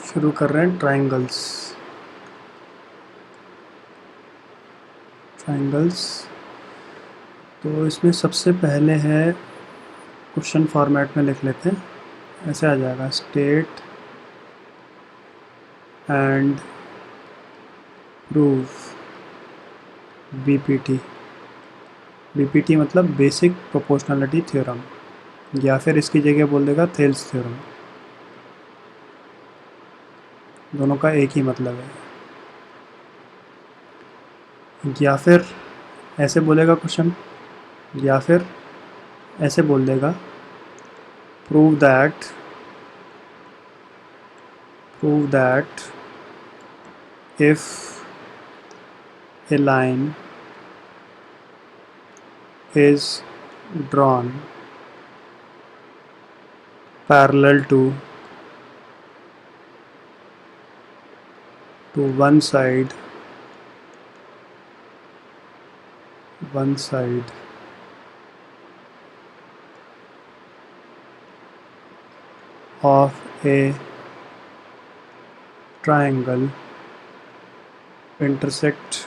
शुरू कर रहे हैं ट्राइंगल्स। तो इसमें सबसे पहले है, क्वेश्चन फॉर्मेट में लिख लेते हैं, ऐसे आ जाएगा स्टेट एंड प्रूव बीपीटी मतलब बेसिक प्रोपोर्शनलिटी थ्योरम, या फिर इसकी जगह बोल देगा थेल्स थ्योरम, दोनों का एक ही मतलब है। या फिर ऐसे बोलेगा क्वेश्चन, या फिर ऐसे बोल देगा prove that if a line is drawn parallel to one side of a triangle intersect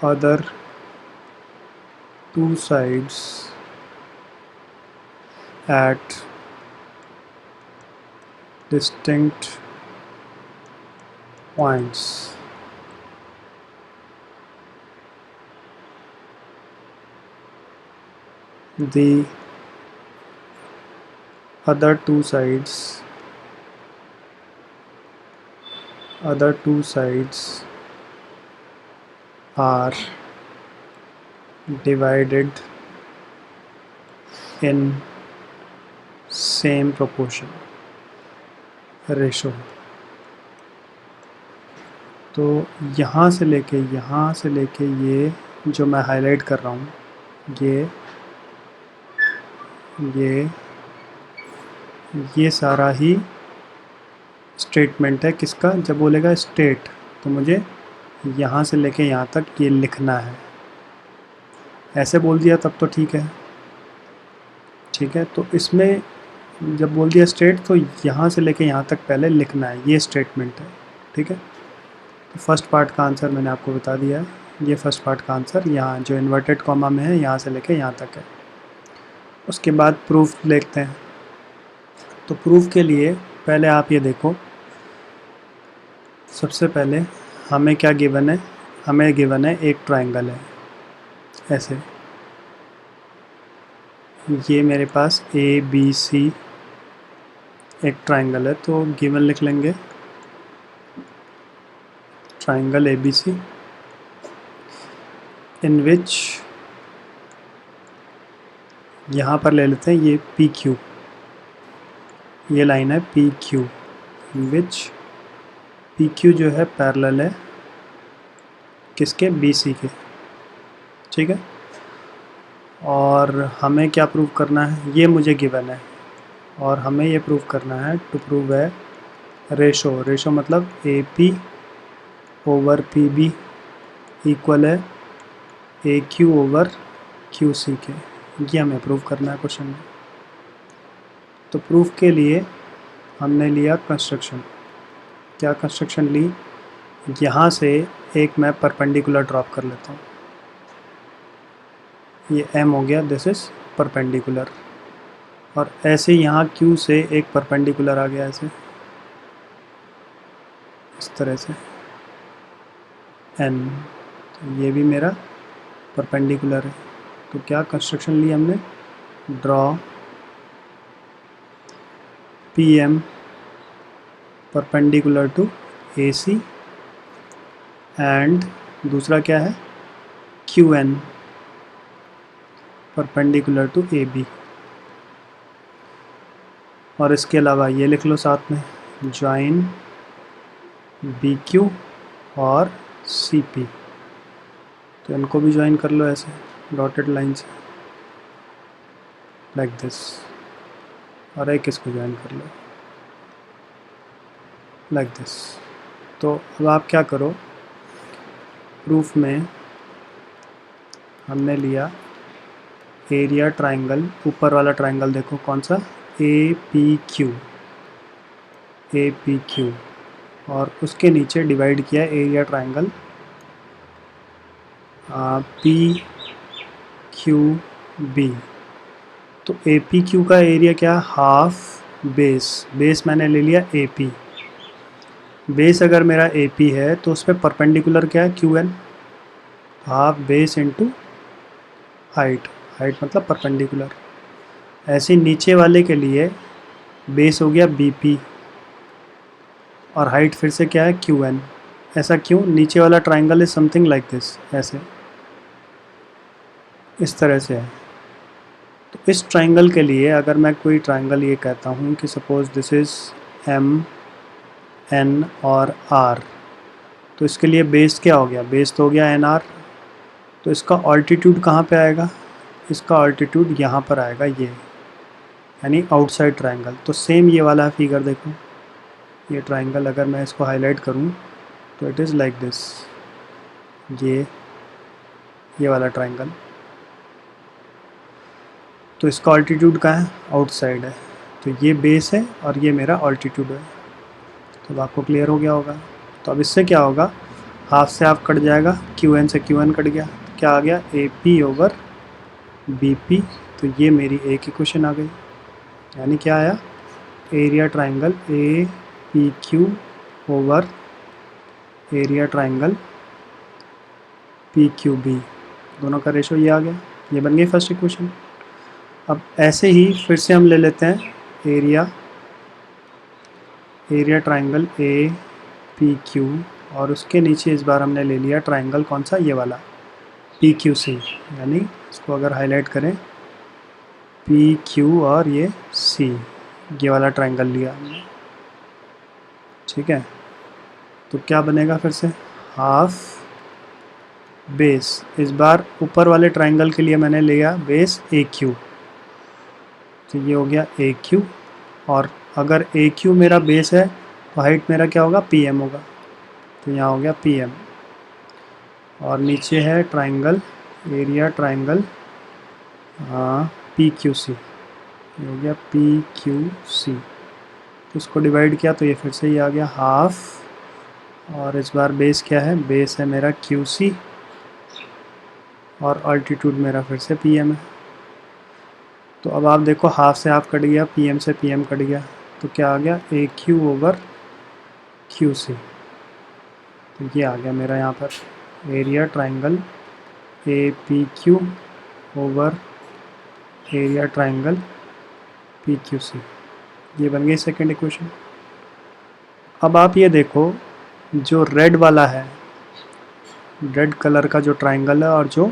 other two sides at distinct points. The other two sides are divided in same proportion ratio. तो यहाँ से लेके ये जो मैं highlight कर रहा हूँ, ये सारा ही स्टेटमेंट है किसका। जब बोलेगा स्टेट तो मुझे यहाँ से लेके यहाँ तक ये लिखना है। ऐसे बोल दिया तब तो ठीक है। तो इसमें जब बोल दिया स्टेट तो यहाँ से लेके यहाँ तक पहले लिखना है, ये स्टेटमेंट है, ठीक है। तो फर्स्ट पार्ट का आंसर मैंने आपको बता दिया है, ये फर्स्ट पार्ट का आंसर यहाँ जो इन्वर्टेड कॉमा में है, यहाँ से लेके यहाँ तक है। उसके बाद प्रूफ देखते हैं। तो प्रूफ के लिए पहले आप ये देखो, सबसे पहले हमें क्या गिवन है, हमें गिवन है एक ट्राइंगल है ऐसे, ये मेरे पास ABC एक ट्राइंगल है, तो गिवन लिख लेंगे ट्राइंगल ABC इन विच, यहाँ पर ले लेते हैं ये PQ, ये लाइन है PQ, इन विच PQ जो है पैरेलल है किसके, BC के, ठीक है। और हमें क्या प्रूव करना है, ये मुझे गिवन है, और हमें ये प्रूव करना है, टू प्रूव है रेशो मतलब AP ओवर PB इक्वल है AQ ओवर QC के, ये हमें प्रूव करना है क्वेश्चन में। तो प्रूफ के लिए हमने लिया कंस्ट्रक्शन, क्या कंस्ट्रक्शन ली, यहाँ से एक मैं परपेंडिकुलर ड्रॉप कर लेता हूँ, ये M हो गया, दिस इज़ परपेंडिकुलर, और ऐसे यहाँ Q से एक परपेंडिकुलर आ गया ऐसे, इस तरह से N, तो ये भी मेरा परपेंडिकुलर है। तो क्या कंस्ट्रक्शन ली हमने, draw PM perpendicular to AC and दूसरा क्या है QN परपेंडिकुलर टू AB, और इसके अलावा ये लिख लो साथ में, ज्वाइन BQ और CP, तो इनको भी ज्वाइन कर लो ऐसे डॉटेड लाइन से लाइक दिस, और एक इसको ज्वाइन कर लो लाइक दिस। तो अब आप क्या करो, प्रूफ में हमने लिया एरिया ट्राइंगल, ऊपर वाला ट्राइंगल देखो कौन सा, ए पी क्यू, और उसके नीचे डिवाइड किया area triangle P Q B. तो ए पी क्यू का एरिया क्या, हाफ बेस मैंने ले लिया ए पी। बेस अगर मेरा ए पी है तो उस पर परपेंडिकुलर क्या है, Q N, half base into height मतलब परपेंडिकुलर। ऐसे नीचे वाले के लिए बेस हो गया बी पी और हाइट फिर से क्या है, क्यू एन। ऐसा क्यों, नीचे वाला triangle is something like this, ऐसे इस तरह से है। तो इस ट्राइंगल के लिए अगर मैं कोई ट्राइंगल ये कहता हूँ कि suppose this is M N और आर, तो इसके लिए बेस क्या हो गया, बेस तो हो गया एन आर। तो इसका ऑल्टीट्यूड कहाँ पे आएगा, इसका ऑल्टीट्यूड यहाँ पर आएगा, ये यानी आउटसाइड ट्राइंगल। तो सेम ये वाला फिगर देखो, ये ट्राइंगल अगर मैं इसको हाईलाइट करूँ तो इट इज़ लाइक दिस, ये वाला ट्राइंगल। तो इसका ऑल्टीट्यूड कहाँ है, आउटसाइड है। तो ये बेस है और ये मेरा ऑल्टीट्यूड है। तो अब आपको क्लियर हो गया होगा। तो अब इससे क्या होगा, हाफ से हाफ कट जाएगा, क्यू एन से क्यू एन कट गया, तो क्या आ गया, A P over B P. तो ये मेरी एक इक्वेशन आ गई, यानी क्या आया, area triangle A P Q over area triangle P Q B, दोनों का रेशो ये आ गया। ये बन गई फर्स्ट इक्वेशन। अब ऐसे ही फिर से हम ले लेते हैं area triangle A P Q, और उसके नीचे इस बार हमने ले लिया ट्राइंगल कौन सा, ये वाला पी क्यू सी। यानी इसको अगर हाईलाइट करें, पी क्यू और ये सी, ये वाला ट्राइंगल लिया हमने, ठीक है। तो क्या बनेगा फिर से, हाफ बेस, इस बार ऊपर वाले ट्राइंगल के लिए मैंने लिया बेस ए क्यू, तो ये हो गया ए क्यू। और अगर ए क्यू मेरा बेस है तो हाइट मेरा क्या होगा, पी एम होगा, तो यहाँ हो गया पी एम। और नीचे है triangle, area triangle P Q C, ये हो गया पी क्यू सी। तो इसको डिवाइड किया तो ये फिर से ही आ गया हाफ, और इस बार बेस क्या है, बेस है मेरा क्यू सी, और अल्टीट्यूड मेरा फिर से पी एम है। तो अब आप देखो, हाफ से हाफ कट गया, पी एम से पी एम कट गया, तो क्या आ गया, A Q over Q C. तो ये आ गया मेरा यहाँ पर area triangle A P Q over area triangle P Q C, ये बन गई सेकेंड इक्वेशन। अब आप ये देखो, जो रेड वाला है, रेड कलर का जो ट्राइंगल है और जो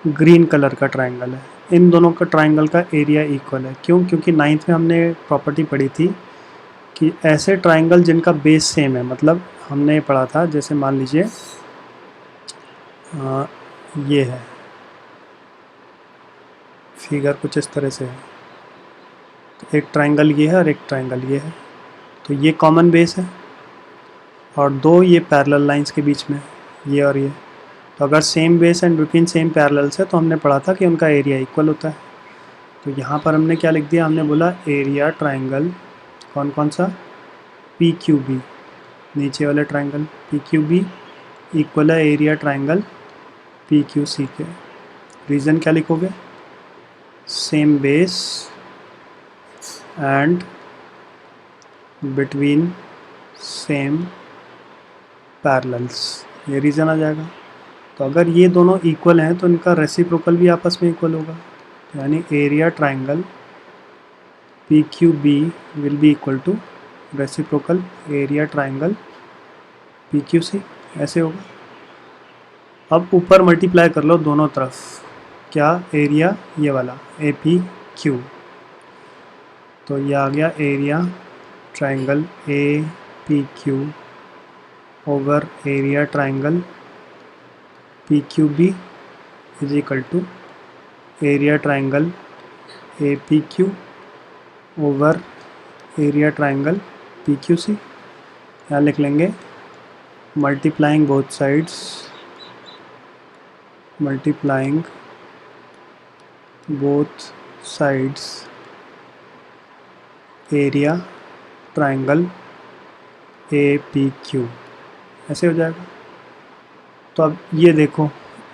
ग्रीन कलर का ट्राइंगल है, इन दोनों का ट्राइंगल का एरिया इक्वल है। क्यों, क्योंकि नाइन्थ में हमने प्रॉपर्टी पढ़ी थी कि ऐसे ट्राइंगल जिनका बेस सेम है, मतलब हमने पढ़ा था, जैसे मान लीजिए ये है फिगर कुछ इस तरह से है, तो एक ट्राइंगल ये है और एक ट्राइंगल ये है, तो ये कॉमन बेस है और दो ये पैरेलल लाइंस के बीच में, ये और ये। तो अगर same base and between same parallels है तो हमने पढ़ा था कि उनका एरिया इक्वल होता है। तो यहाँ पर हमने क्या लिख दिया, हमने बोला एरिया ट्राइंगल कौन कौन सा, पी क्यू बी, नीचे वाले triangle P Q B equal है area triangle P Q C के। रीज़न क्या लिखोगे, same base and between same parallels, ये रीज़न आ जाएगा। तो अगर ये दोनों इक्वल हैं तो इनका रेसिप्रोकल भी आपस में इक्वल होगा, यानी area triangle P Q B will be equal to reciprocal area triangle P Q C, ऐसे होगा। अब ऊपर मल्टीप्लाई कर लो दोनों तरफ, क्या, एरिया ये वाला ए पी क्यू, तो ये आ गया area triangle A P Q over area triangle P Q B is equal to area triangle A P Q over area triangle P Q C. यहाँ लिख लेंगे multiplying both sides, multiplying both sides area triangle A P Q, ऐसे हो जाएगा। तो अब ये देखो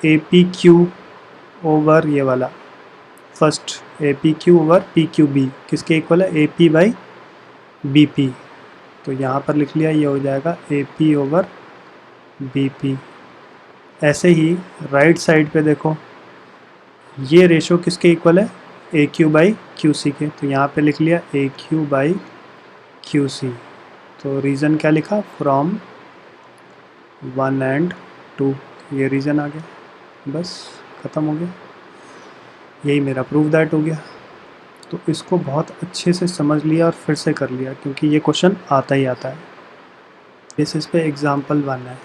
ए पी क्यू ओवर ये वाला first A P Q over P Q B किसके इक्वल है, A P by B P. तो यहाँ पर लिख लिया, ये हो जाएगा A P over B P. ऐसे ही राइट साइड पे देखो ये रेशो किसके इक्वल है, A Q by Q C के। तो यहाँ पे लिख लिया ए क्यू बाई क्यू सी। तो रीज़न क्या लिखा, फ्रॉम 1 and 2, ये रीज़न आ गया, बस ख़त्म हो गया। यही मेरा प्रूफ दैट हो गया। तो इसको बहुत अच्छे से समझ लिया और फिर से कर लिया, क्योंकि ये क्वेश्चन आता ही आता है। बेसिस पे एग्जाम्पल 1 है।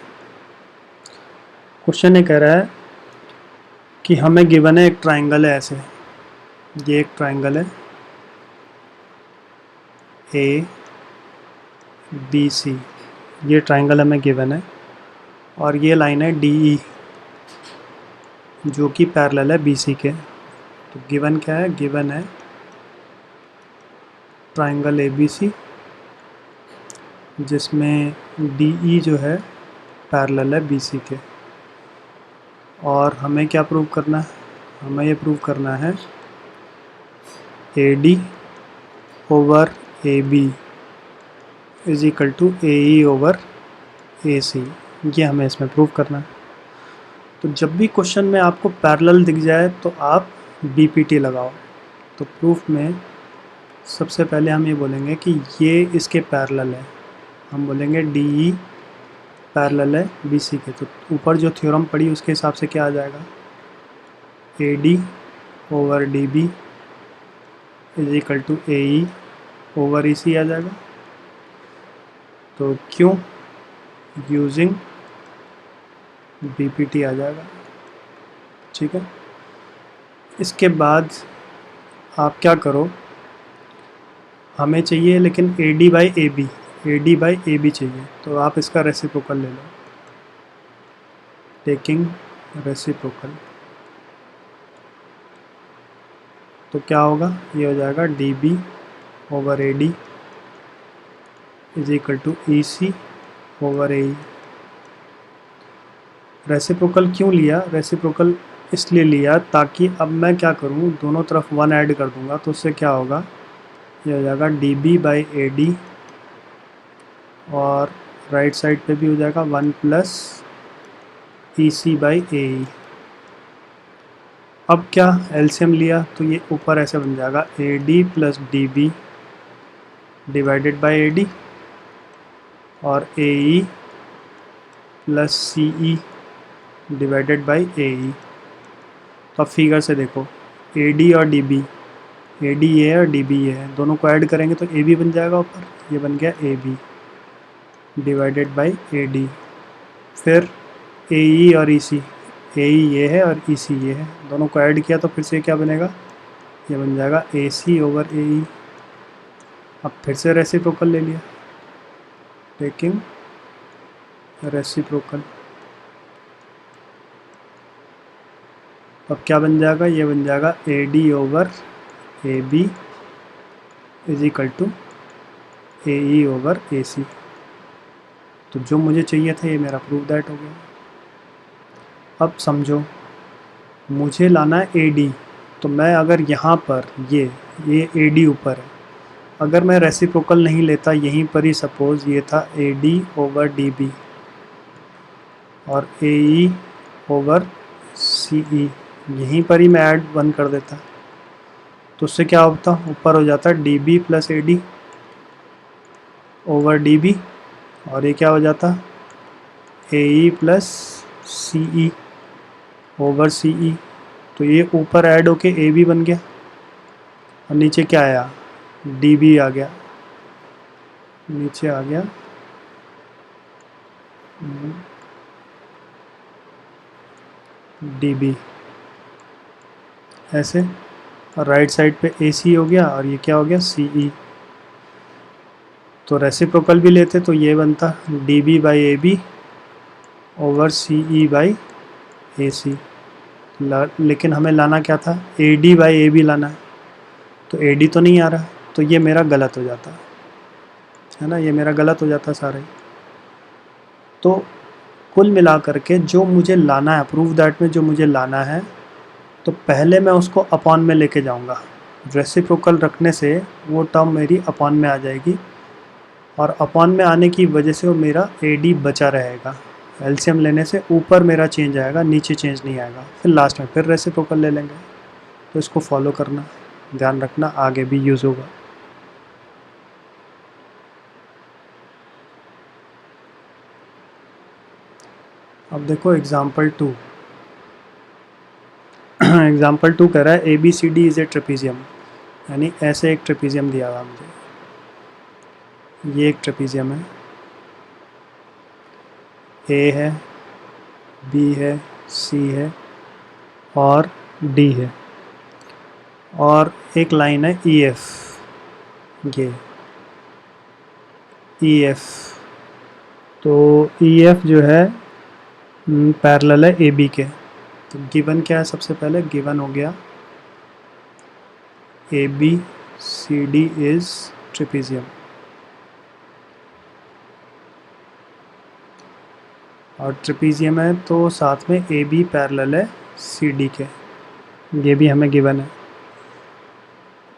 क्वेश्चन ये कह रहा है कि हमें गिवन है एक ट्राइंगल है ऐसे, ये एक ट्राइंगल है ए बी सी, ये ट्राइंगल हमें गिवन है और ये लाइन है डी ई जो कि पैरेलल है बी सी के। तो गिवन क्या है, गिवन है ट्राइंगल ए बी सी जिसमें डी ई जो है पैरेलल है बी सी के। और हमें क्या प्रूव करना है, हमें ये प्रूव करना है A D over A B is equal to A E over A C, ये हमें इसमें प्रूव करना है। तो जब भी क्वेश्चन में आपको पैरेलल दिख जाए तो आप बी पी टी लगाओ। तो प्रूफ में सबसे पहले हम ये बोलेंगे कि ये इसके पैरेलल है, हम बोलेंगे डी ई पैरेलल है बी सी के। तो ऊपर जो थ्योरम पड़ी उसके हिसाब से क्या आ जाएगा, A D over D B is equal to A E over E C आ जाएगा। तो क्यों, यूजिंग बी पी टी आ जाएगा, ठीक है। इसके बाद आप क्या करो, हमें चाहिए लेकिन A D by A B, A D by A B चाहिए। तो आप इसका रेसिप्रोकल ले लो, टेकिंग रेसिप्रोकल। तो क्या होगा, ये हो जाएगा D B over A D is equal to E C over A E. Reciprocal क्यों लिया, रेसिप्रोकल इसलिए लिया ताकि अब मैं क्या करूँ, दोनों तरफ 1 ऐड कर दूंगा तो उससे क्या होगा, ये हो जाएगा D B by A D और राइट साइड पे भी हो जाएगा 1 plus E C by A ई। अब क्या एलसीएम लिया तो ये ऊपर ऐसे बन जाएगा A D plus D B divided by A D और A E plus C E divided by A E. तो अब फिगर से देखो ए डी और डी बी, ए डी ये है और डी बी ये है, दोनों को ऐड करेंगे तो ए बी बन जाएगा ऊपर, ये बन गया A B divided by A D. फिर ए ई और ई सी, ए ई ये है और ई सी ये है, दोनों को ऐड किया तो फिर से क्या बनेगा, ये बन जाएगा ए सी ओवर ए ई। अब फिर से रेसिप्रोकल ले लिया, टेकिंग रेसिप्रोकल। अब क्या बन जाएगा, ये बन जाएगा A D over A B is equal to A E over A C. तो जो मुझे चाहिए था ये मेरा प्रूफ दैट हो गया। अब समझो मुझे लाना है ए डी, तो मैं अगर यहाँ पर ये ए डी ऊपर है, अगर मैं रेसिप्रोकल नहीं लेता यहीं पर ही सपोज़ ये था A D over D B और ए ई ओवर सी ई, यहीं पर ही मैं ऐड 1 कर देता तो उससे क्या होता, ऊपर हो जाता D B plus A D over D B और ये क्या हो जाता ए ई प्लस सी ई ओवर सी ई। तो ये ऊपर ऐड होके ए बी बन गया और नीचे क्या आया, डी बी आ गया, नीचे आ गया डी बी ऐसे, और राइट साइड पे ए सी हो गया और ये क्या हो गया सी ई। तो रेसिप्रोकल भी लेते तो ये बनता D B by A B over C E by A C. लेकिन हमें लाना क्या था, A D by A B लाना है, तो ए डी तो नहीं आ रहा, तो ये मेरा गलत हो जाता है ना, ये मेरा गलत हो जाता सारा ही। तो कुल मिला करके जो मुझे लाना है, प्रूव दैट में जो मुझे लाना है, तो पहले मैं उसको अपॉन में लेके जाऊंगा। रेसिप्रोकल रखने से वो टर्म मेरी अपॉन में आ जाएगी, और अपॉन में आने की वजह से वो मेरा ए डी बचा रहेगा। एलसीएम लेने से ऊपर मेरा चेंज आएगा, नीचे चेंज नहीं आएगा। फिर लास्ट में फिर रेसिप्रोकल ले लेंगे। तो इसको फॉलो करना, ध्यान रखना, आगे भी यूज़ होगा। अब देखो एग्जाम्पल 2। एग्जाम्पल 2 कह रहा है A B C D is a trapezium, यानी ऐसे एक ट्रेपीजियम दिया हुआ मुझे। ये एक ट्रेपीजियम है, ए है, बी है, सी है और डी है, और एक लाइन है ई एफ, ये ई एफ। तो ई एफ जो है पैरेलल है ए बी के। तो गिवन क्या है, सबसे पहले गिवन हो गया A B C D is trapezium, और ट्रेपीजियम है तो साथ में ए बी पैरेलल है सी डी के, ये भी हमें गिवन है।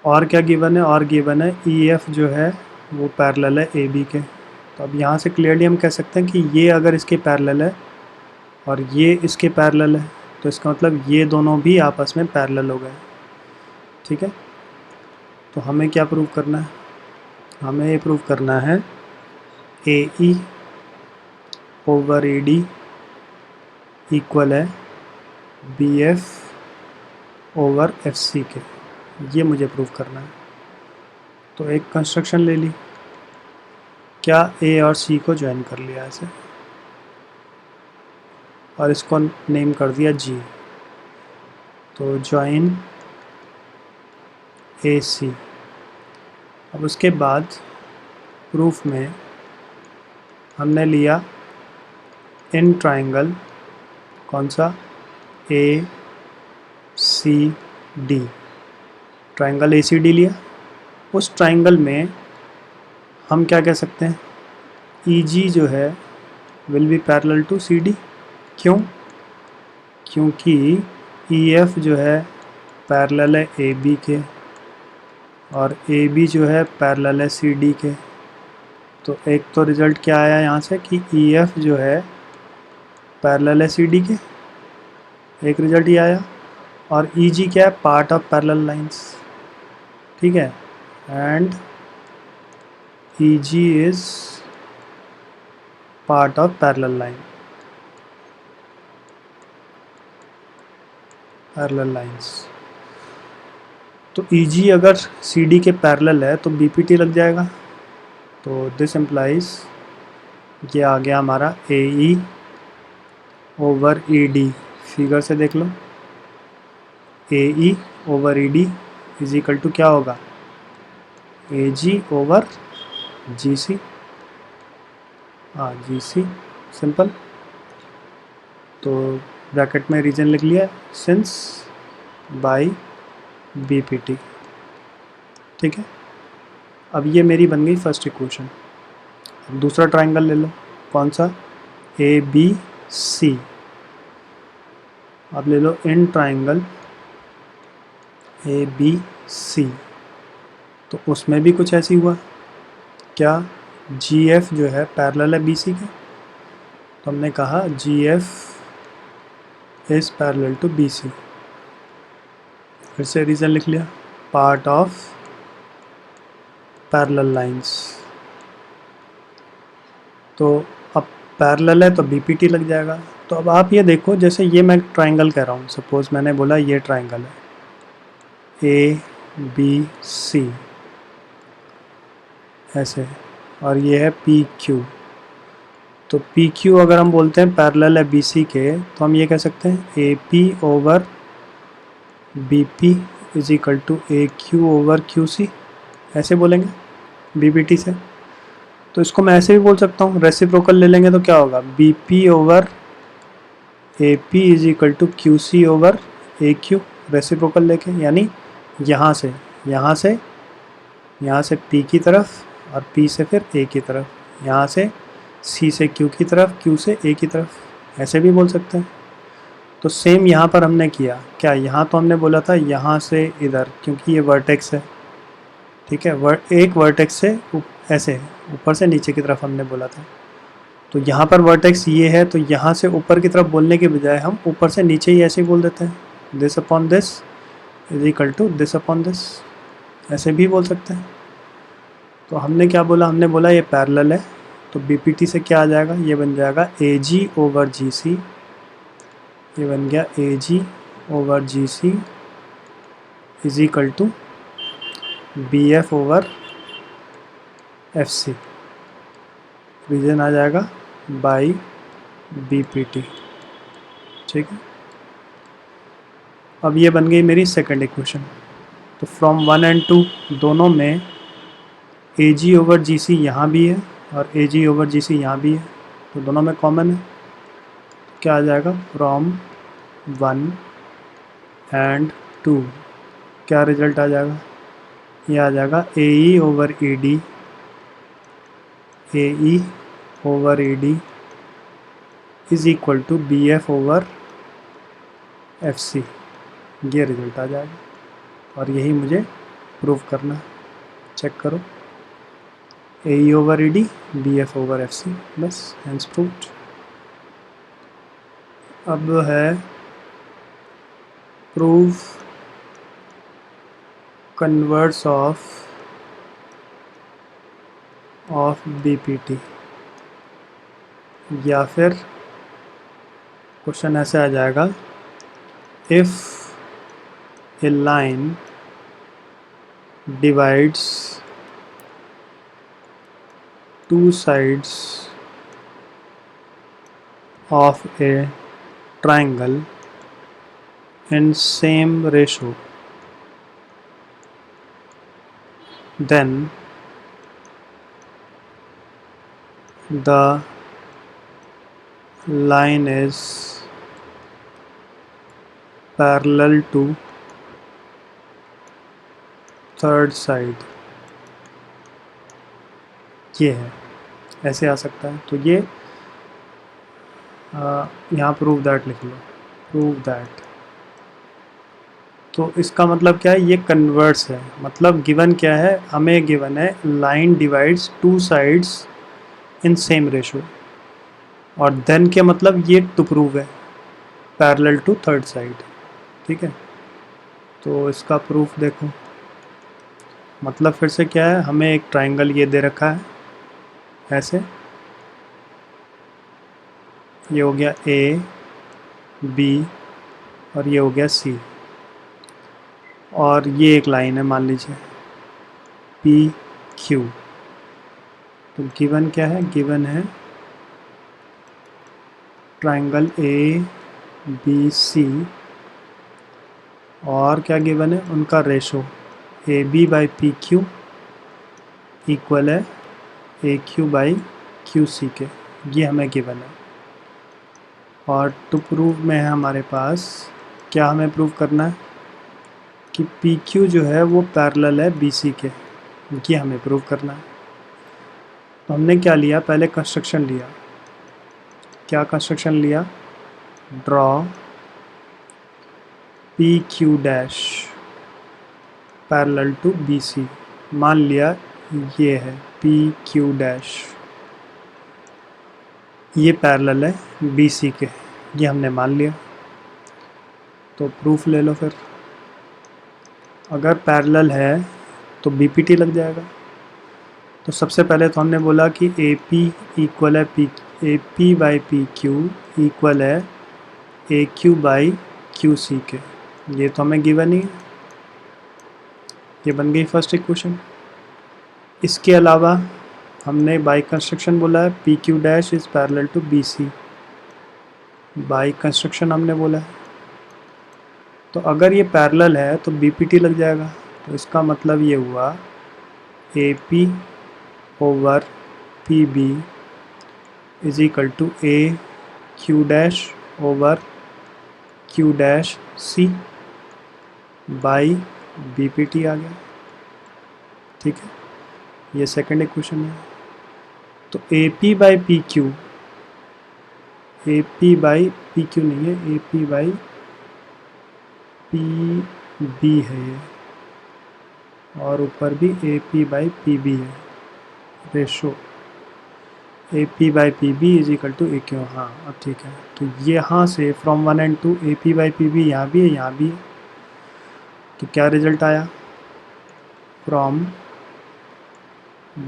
और क्या गिवन है, और गिवन है ई एफ जो है वो पैरेलल है ए बी के। तो अब यहाँ से क्लियरली हम कह सकते हैं कि ये अगर इसके पैरेलल है और ये इसके पैरेलल है, तो इसका मतलब ये दोनों भी आपस में पैरेलल हो गए। ठीक है, तो हमें क्या प्रूव करना है, हमें ये प्रूव करना है A E over A D equal है B F over F C के, ये मुझे प्रूव करना है। तो एक कंस्ट्रक्शन ले ली, क्या ए और सी को ज्वाइन कर लिया ऐसे, और इसको नेम कर दिया जी। तो ज्वाइन ए सी। अब उसके बाद प्रूफ में हमने लिया इन ट्राइंगल, कौन सा, A C D, triangle A C D लिया। उस ट्राइंगल में हम क्या कह सकते हैं, ई जी जो है will be parallel to C D. क्यों, क्योंकि ई एफ जो है पैरेलल है ए बी के, और ए बी जो है पैरेलल है सी डी के। तो एक तो रिज़ल्ट क्या आया यहाँ से कि ई एफ जो है पैरेलल है सी डी के, एक रिज़ल्ट ये आया। और ई जी क्या है, पार्ट ऑफ पैरेलल लाइंस। ठीक है, and E G is part of parallel line, parallel lines. तो ई जी अगर सी डी के पैरेलल है तो बी पी टी लग जाएगा। तो दिस एम्प्लाइज, ये आ गया हमारा A E over E D, figure से देख लो, A E over E D is equal to क्या होगा, A G over G C. हाँ, जी सी, सिंपल। तो ब्रैकेट में रीजन लिख लिया, since by B P T. ठीक है, अब ये मेरी बन गई फर्स्ट इक्वेशन। अब दूसरा ट्राइंगल ले लो, कौन सा, ए बी सी। अब ले लो इन ट्राइंगल ए बी सी। तो उसमें भी कुछ ऐसी हुआ, क्या, जी एफ जो है पैरेलल है बी सी के। तो हमने कहा G F is parallel to B C. फिर से रीज़न लिख लिया, पार्ट ऑफ पैरेलल लाइंस। तो अब पैरेलल है तो बी पी टी लग जाएगा। तो अब आप ये देखो, जैसे ये मैं ट्राइंगल कह रहा हूँ, सपोज़ मैंने बोला ये ट्राइंगल है ए बी सी ऐसे, और ये है पी क्यू। तो पी क्यू अगर हम बोलते हैं पैरेलल है बी सी के, तो हम ये कह सकते हैं A P over B P is equal to A Q over Q C, ऐसे बोलेंगे बी पी टी से। तो इसको मैं ऐसे भी बोल सकता हूँ, रेसिप्रोकल ले लेंगे तो क्या होगा, B P over A P is equal to Q C over A Q reciprocal लेके, यानी यहाँ से पी की तरफ और पी से फिर ए की तरफ, यहाँ से सी से क्यू की तरफ, क्यू से ए की तरफ, ऐसे भी बोल सकते हैं। तो सेम यहाँ पर हमने किया क्या, यहाँ तो हमने बोला था यहाँ से इधर, क्योंकि ये वर्टेक्स है, ठीक है, एक वर्टेक्स से ऐसे ऊपर से नीचे की तरफ हमने बोला था। तो यहाँ पर वर्टेक्स ये है, तो यहाँ से ऊपर की तरफ बोलने के बजाय हम ऊपर से नीचे ही ऐसे ही बोल देते हैं, this upon this is equal to this upon this, ऐसे भी बोल सकते हैं। तो हमने क्या बोला, हमने बोला ये पैरेलल है, तो बीपीटी से क्या आ जाएगा, ये बन जाएगा ए जी ओवर जी सी, ये बन गया A G over G C is equal to B F over F C, reason आ जाएगा बाई बी पी टी, ठीक है। अब ये बन गई मेरी सेकंड इक्वेशन। तो फ्रॉम 1 एंड 2 दोनों में ए जी ओवर जी सी यहाँ भी है और ए जी ओवर जी सी यहाँ भी है, तो दोनों में कॉमन है। तो क्या आ जाएगा, फ्रॉम 1 एंड 2 क्या रिजल्ट आ जाएगा, ये आ जाएगा A E over E D, A E over E D is equal to B F over F C, ये रिजल्ट आ जाएगा। और यही मुझे प्रूव करना, चेक करो, A E over E D B F over F C, बस hence proved. अब है प्रूव कन्वर्स ऑफ बीपीटी, या फिर क्वेश्चन ऐसे आ जाएगा, if A line divides two sides of a triangle in same ratio, then the line is parallel to third side, ये है, ऐसे आ सकता है। तो ये यहाँ प्रूव दैट लिख लो, प्रूव दैट। तो इसका मतलब क्या है, ये कन्वर्स है, मतलब गिवन क्या है, हमें गिवन है line divides two sides in same ratio, और देन के मतलब ये टू प्रूव है पैरेलल टू थर्ड साइड, ठीक है। तो इसका प्रूफ देखो, मतलब फिर से क्या है, हमें एक ट्राइंगल ये दे रखा है ऐसे, ये हो गया ए बी और ये हो गया सी, और ये एक लाइन है मान लीजिए पी क्यू। तो गिवन क्या है, गिवन है ट्राइंगल ए बी सी, और क्या गिवन है, उनका ratio A B by P Q equal है A Q by Q C के, ये हमें गिवन है। और टू प्रूव में है हमारे पास, क्या हमें प्रूव करना है कि पी क्यू जो है वो पैरेलल है बी सी के, ये हमें प्रूव करना है। तो हमने क्या लिया, पहले कंस्ट्रक्शन लिया, क्या कंस्ट्रक्शन लिया, draw P Q dash parallel to B C, मान लिया ये है पी क्यू डैश, ये पैरेलल है बी सी के, ये हमने मान लिया। तो प्रूफ ले लो फिर, अगर पैरेलल है तो बी पी टी लग जाएगा। तो सबसे पहले तो हमने बोला कि ए पी इक्वल है A P by P Q equal है A Q by Q C के, ये तो हमें गिवन ही है, ये बन गई फर्स्ट इक्वेशन। इसके अलावा हमने बाई कंस्ट्रक्शन बोला है P Q dash is parallel to B C, by construction हमने बोला है। तो अगर ये पैरेलल है तो बी पी टी लग जाएगा। तो इसका मतलब ये हुआ A P over P B is equal to A Q dash over Q dash C by B P T आ गया। ठीक है, ये सेकंड इक्वेशन है। तो A P by P Q, A P by P Q नहीं है, A P by P B है ये, और ऊपर भी A P by P B है ratio. A P by P B is equal to A Q. हाँ अब ठीक है, तो यहाँ से from 1 and 2 A P by P B यहाँ भी है, यहाँ भी है। तो क्या रिजल्ट आया फ्रॉम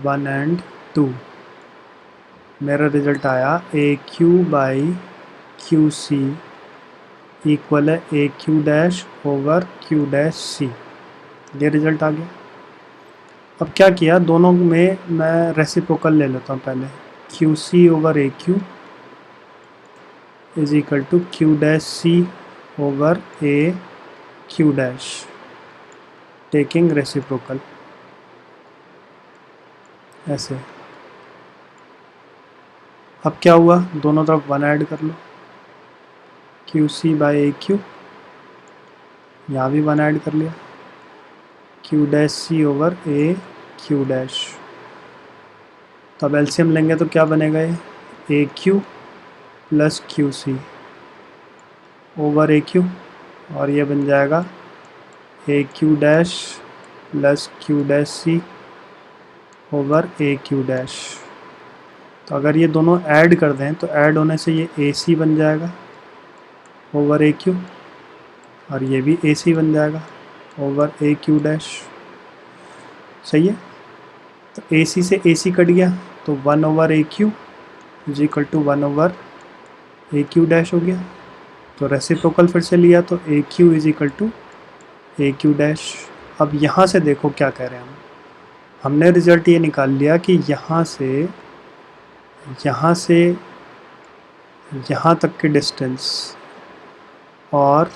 1 एंड 2? मेरा रिजल्ट आया A Q by Q C equal है A Q dash over Q dash C. ये रिजल्ट आ गया। अब क्या किया, दोनों में मैं रेसिप्रोकल ले लेता हूँ पहले। Q C over A Q is equal to Q dash C over A Q dash, taking reciprocal ऐसे। अब क्या हुआ, दोनों तरफ 1 ऐड कर लो, Q C by A Q, यहाँ भी 1 ऐड कर लिया, Q dash C over A Q dash. तब एलसीएम लेंगे तो क्या बनेगा, ये A Q plus Q C over A Q, और ये बन जाएगा A Q dash plus Q dash C over A Q dash. तो अगर ये दोनों ऐड कर दें तो ऐड होने से ये ए सी बन जाएगा ओवर ए क्यू, और ये भी ए सी बन जाएगा ओवर ए क्यू डैश। सही है, तो ए सी से ए सी कट गया तो 1 over A Q is equal to 1 over A Q dash हो गया। तो रेसिप्रोकल फिर से लिया तो A Q is equal to A Q dash. अब यहाँ से देखो क्या कह रहे हैं हमने रिजल्ट ये निकाल लिया कि यहाँ से यहाँ तक की डिस्टेंस और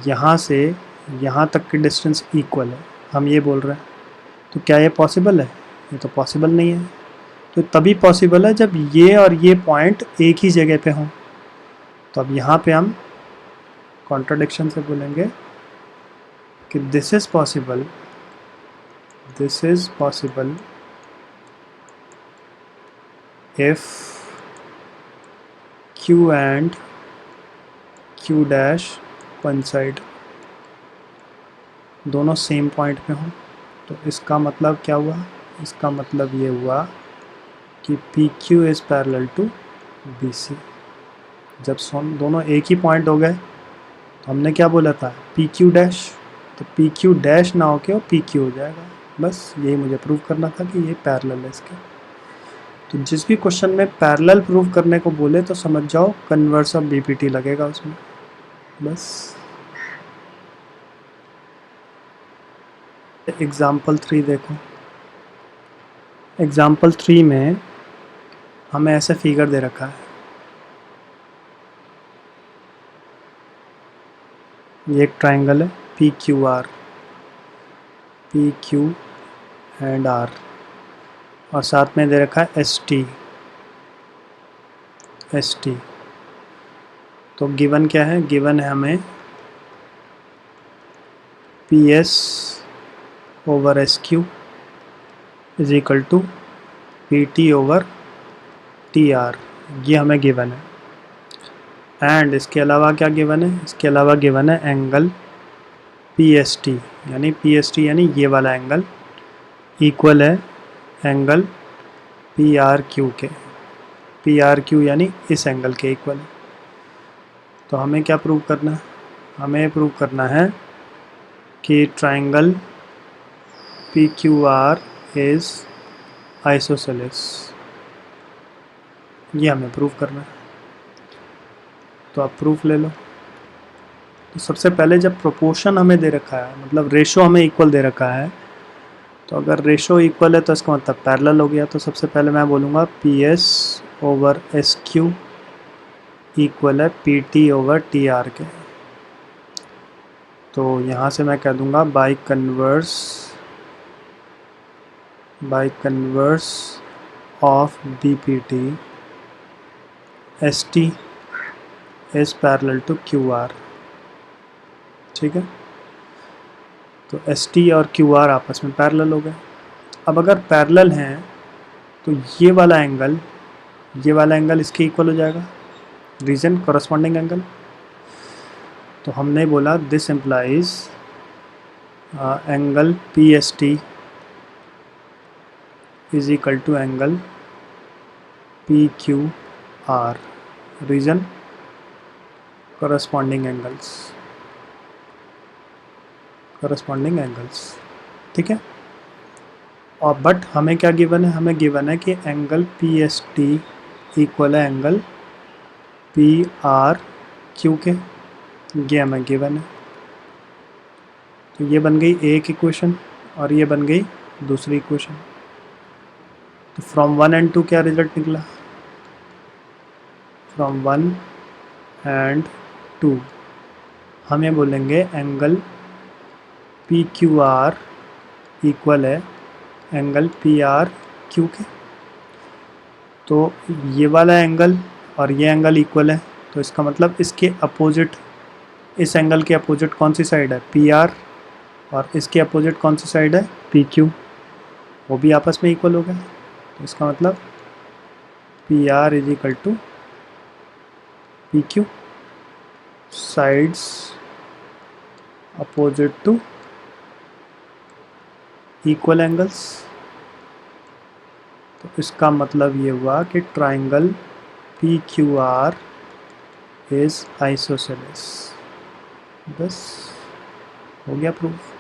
यहाँ से यहाँ तक की डिस्टेंस इक्वल है, हम ये बोल रहे हैं। तो क्या ये पॉसिबल है? ये तो पॉसिबल नहीं है। तो तभी पॉसिबल है जब ये और ये पॉइंट एक ही जगह पे हों। तो अब यहाँ पे हम कॉन्ट्राडिक्शन से बोलेंगे कि this is possible if Q and Q dash coincide, दोनों सेम पॉइंट पे हों। तो इसका मतलब क्या हुआ? इसका मतलब ये हुआ कि PQ is parallel to BC। जब दोनों एक ही पॉइंट हो गए तो हमने क्या बोला था, PQ डैश, तो PQ डैश ना होके वो PQ हो जाएगा। बस यही मुझे प्रूव करना था कि ये पैरेलल है इसके। तो जिस भी क्वेश्चन में पैरेलल प्रूव करने को बोले तो समझ जाओ कन्वर्स ऑफ बीपीटी लगेगा उसमें। बस एग्जाम्पल 3 देखो। एग्जाम्पल 3 में हमें ऐसे फिगर दे रखा है, ये एक ट्राइंगल है पी क्यू एंड आर, और साथ में दे रखा है एस टी। तो गिवन क्या है? गिवन है हमें P S over S Q is equal to P T over T R, ये हमें गिवन है। एंड इसके अलावा क्या गिवन है? इसके अलावा गिवन है एंगल पी एस टी, यानी ये वाला एंगल इक्वल है एंगल पी आर क्यू के। पी आर क्यू यानी इस एंगल के इक्वल है। तो हमें क्या प्रूव करना है? हमें प्रूव करना है कि triangle P Q are is isosceles, ये हमें प्रूव करना है। तो आप प्रूफ ले लो। तो सबसे पहले जब प्रोपोर्शन हमें दे रखा है, मतलब रेशो हमें इक्वल दे रखा है, तो अगर रेशो इक्वल है तो इसका मतलब पैरेलल हो गया। तो सबसे पहले मैं बोलूँगा P S over S Q equal है P T over T R के। तो यहाँ से मैं कह दूँगा by converse of B P T S T is parallel to Q R. ठीक है, तो एस टी और क्यू आर आपस में पैरेलल हो गए। अब अगर पैरेलल हैं तो ये वाला एंगल इसके इक्वल हो जाएगा, रीजन कॉरस्पॉन्डिंग एंगल। तो हमने बोला this implies angle P S T is equal to angle P Q R, reason corresponding angles. ठीक है, और बट हमें क्या गिवन है, हमें गिवन है कि angle P S T equal है एंगल पी आर क्यू के, ये हमें गिवन है। तो ये बन गई एक इक्वेशन और ये बन गई दूसरी इक्वेशन। तो फ्रॉम 1 एंड 2 क्या रिजल्ट निकला, फ्रॉम 1 एंड 2 हम ये बोलेंगे angle P Q are equal है एंगल पी आर क्यू के। तो ये वाला एंगल और ये एंगल इक्वल है, तो इसका मतलब इसके अपोजिट, इस एंगल के अपोजिट कौन सी साइड है, पी आर, और इसके अपोजिट कौन सी साइड है, पी क्यू, वो भी आपस में इक्वल हो गए। तो इसका मतलब P R is equal to P Q, sides opposite to equal angles. तो इसका मतलब ये हुआ कि triangle P Q R is isosceles. बस हो गया प्रूफ।